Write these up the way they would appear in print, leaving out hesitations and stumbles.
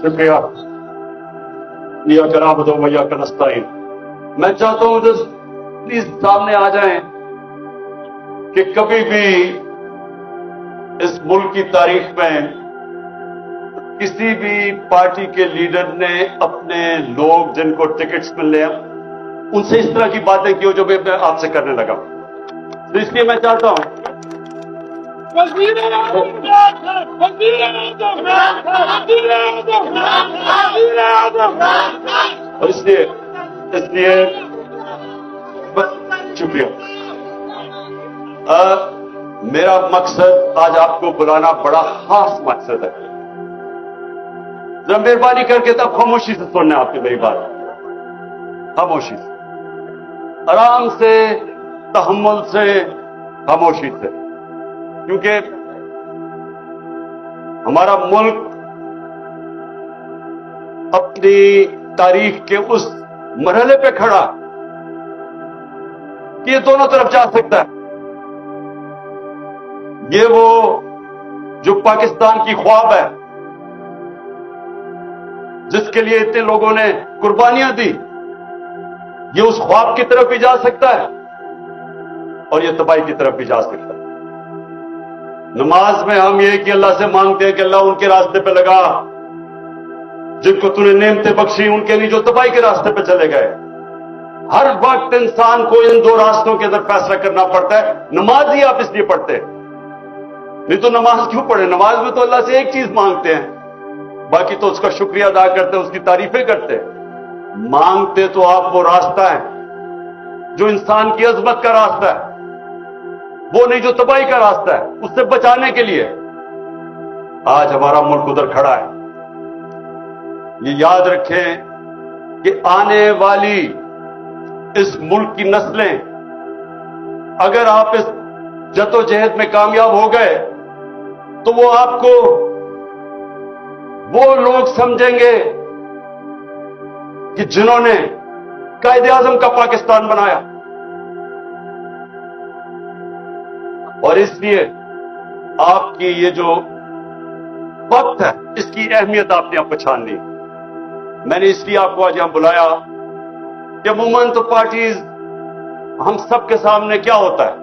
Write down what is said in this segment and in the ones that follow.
شکریہ یا کرامت و یا کنستائن. میں چاہتا ہوں پلیز سامنے آ جائیں کہ کبھی بھی اس ملک کی تاریخ میں کسی بھی پارٹی کے لیڈر نے اپنے لوگ جن کو ٹکٹس ملے ہیں ان سے اس طرح کی باتیں کی جو میں آپ سے کرنے لگا. تو اس لیے میں چاہتا ہوں اور اس لیے شکریہ. میرا مقصد آج آپ کو بلانا بڑا خاص مقصد ہے. ذرا مہربانی کر کے تب خاموشی سے سننا آپ کی میری بات, خاموشی سے, آرام سے, تحمل سے, خاموشی سے, کیونکہ ہمارا ملک اپنی تاریخ کے اس مرحلے پہ کھڑا کہ یہ دونوں طرف جا سکتا ہے. یہ وہ جو پاکستان کی خواب ہے جس کے لیے اتنے لوگوں نے قربانیاں دی, یہ اس خواب کی طرف بھی جا سکتا ہے اور یہ تباہی کی طرف بھی جا سکتا ہے. نماز میں ہم یہ کہ اللہ سے مانگتے ہیں کہ اللہ ان کے راستے پہ لگا جن کو تو نے نعمتیں بخشی, ان کے لیے جو تباہی کے راستے پہ چلے گئے. ہر وقت انسان کو ان دو راستوں کے اندر فیصلہ کرنا پڑتا ہے. نماز ہی آپ اس لیے پڑھتے, نہیں تو نماز کیوں پڑھے؟ نماز میں تو اللہ سے ایک چیز مانگتے ہیں, باقی تو اس کا شکریہ ادا کرتے ہیں, اس کی تعریفیں کرتے ہیں. مانگتے تو آپ وہ راستہ ہے جو انسان کی عظمت کا راستہ ہے, وہ نہیں جو تباہی کا راستہ ہے. اس سے بچانے کے لیے آج ہمارا ملک ادھر کھڑا ہے. یہ یاد رکھیں کہ آنے والی اس ملک کی نسلیں اگر آپ اس جدوجہد میں کامیاب ہو گئے تو وہ آپ کو وہ لوگ سمجھیں گے کہ جنہوں نے قائد اعظم کا پاکستان بنایا. اور اس لیے آپ کی یہ جو وقت ہے اس کی اہمیت آپ نے اب پہچاننی. میں نے اس لیے آپ کو آج یہاں بلایا کہ عموماً تو پارٹیز ہم سب کے سامنے کیا ہوتا ہے,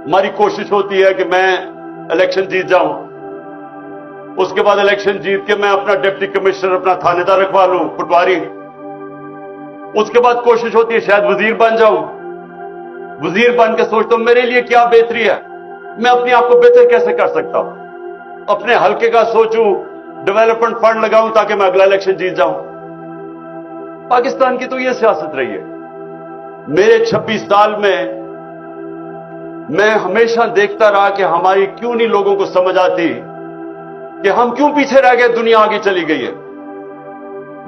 ہماری کوشش ہوتی ہے کہ میں الیکشن جیت جاؤں, اس کے بعد الیکشن جیت کے میں اپنا ڈپٹی کمشنر, اپنا تھانے دار رکھوا لوں, پٹواری. اس کے بعد کوشش ہوتی ہے شاید وزیر بن جاؤں. وزیر بن کے سوچتا ہوں میرے لیے کیا بہتری ہے, میں اپنے آپ کو بہتر کیسے کر سکتا ہوں. اپنے حلقے کا سوچوں, ڈیولپمنٹ فنڈ لگاؤں تاکہ میں اگلا الیکشن جیت جاؤں. پاکستان کی تو یہ سیاست رہی ہے. میرے 26 سال میں ہمیشہ دیکھتا رہا کہ ہماری کیوں نہیں لوگوں کو سمجھ آتی کہ ہم کیوں پیچھے رہ گئے, دنیا آگے چلی گئی ہے.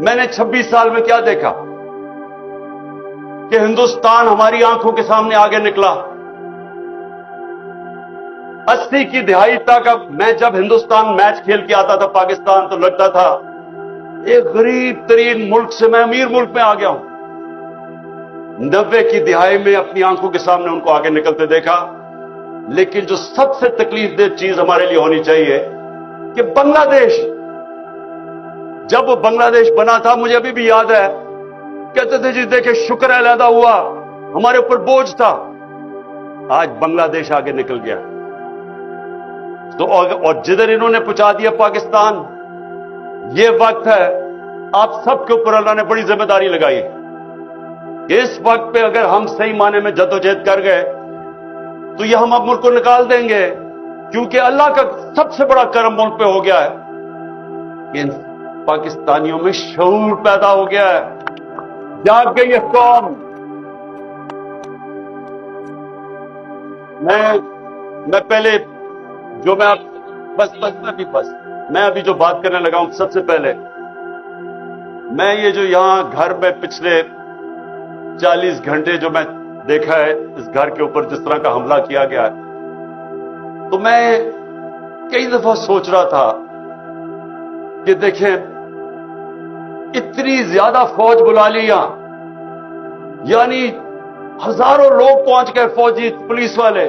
میں نے 26 سال میں کیا دیکھا کہ ہندوستان ہماری آنکھوں کے سامنے آگے نکلا. 80 کی دہائی تک میں جب ہندوستان میچ کھیل کے آتا تھا پاکستان تو لگتا تھا ایک غریب ترین ملک سے میں امیر ملک میں آ گیا ہوں. 90 کی دہائی میں اپنی آنکھوں کے سامنے ان کو آگے نکلتے دیکھا. لیکن جو سب سے تکلیف دہ چیز ہمارے لیے ہونی چاہیے کہ بنگلہ دیش, جب وہ بنگلہ دیش بنا تھا مجھے ابھی بھی یاد ہے, کہتے تھے جی دیکھیں شکر ہے علیحدہ ہوا, ہمارے اوپر بوجھ تھا. آج بنگلہ دیش آگے نکل گیا تو اور جدھر انہوں نے پہنچا دیا پاکستان. یہ وقت ہے آپ سب کے اوپر اللہ نے بڑی ذمہ داری لگائی. اس وقت پہ اگر ہم صحیح معنی میں جدوجہد کر گئے تو یہ ہم اب ملک کو نکال دیں گے, کیونکہ اللہ کا سب سے بڑا کرم ملک پہ ہو گیا ہے کہ ان پاکستانیوں میں شعور پیدا ہو گیا ہے, جاگ گئی ہے قوم. میں پہلے جو میں ابھی جو بات کرنے لگا ہوں, سب سے پہلے میں یہ جو یہاں گھر میں پچھلے 40 گھنٹے جو میں دیکھا ہے اس گھر کے اوپر جس طرح کا حملہ کیا گیا ہے, تو میں کئی دفعہ سوچ رہا تھا کہ دیکھیں اتنی زیادہ فوج بلا لی یہاں, یعنی ہزاروں لوگ پہنچ گئے, فوجی پولیس والے,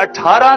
18